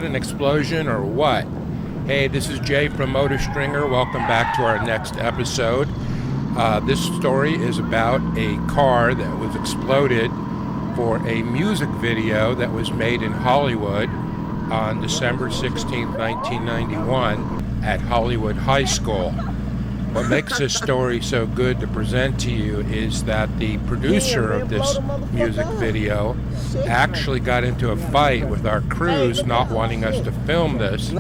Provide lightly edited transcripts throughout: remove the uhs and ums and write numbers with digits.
that an explosion or what? Hey, this is Jay from MotoStringer. Welcome back to our next episode. This story is about a car that was exploded for a music video that was made in Hollywood on December 16, 1991 at Hollywood High School. What makes this story so good to present to you is that the producer of this music video actually got into a fight with our crews not wanting us to film this,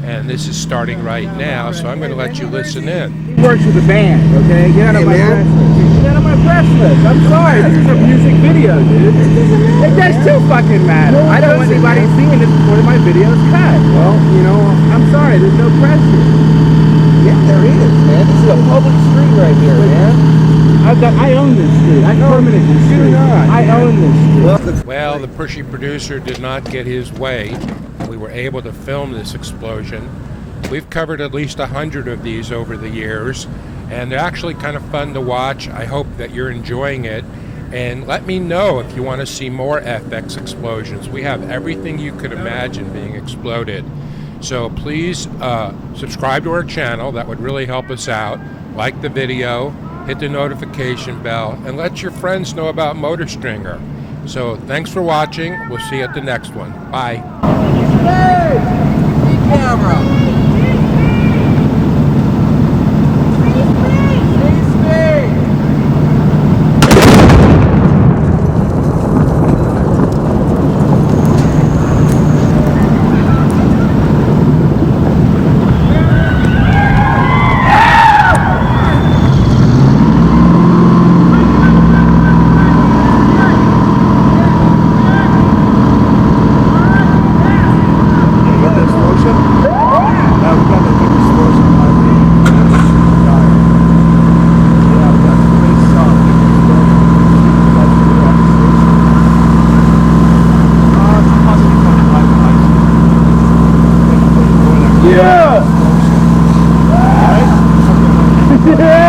and this is starting right now, so I'm going to let you listen in. He works with a band, okay? Get out of my press list. Get out of my press list. I'm sorry, this is a music video, dude. It does too fucking matter. I don't want anybody seeing this before my video's cut. Well, you know, I'm sorry, there's no pressure. Yeah, there is, man. This is a public street right here, man. I own this street. I permitted this street. I own this street. Well, the pushy producer did not get his way. We were able to film this explosion. We've covered at least 100 of these over the years, and they're actually kind of fun to watch. I hope that you're enjoying it. And let me know if you want to see more FX explosions. We have everything you could imagine being exploded. So please subscribe to our channel. That would really help us out. Like the video, hit the notification bell, and let your friends know about MotoStringer. So thanks for watching. We'll see you at the next one. Bye. Hey! Camera! Yeah!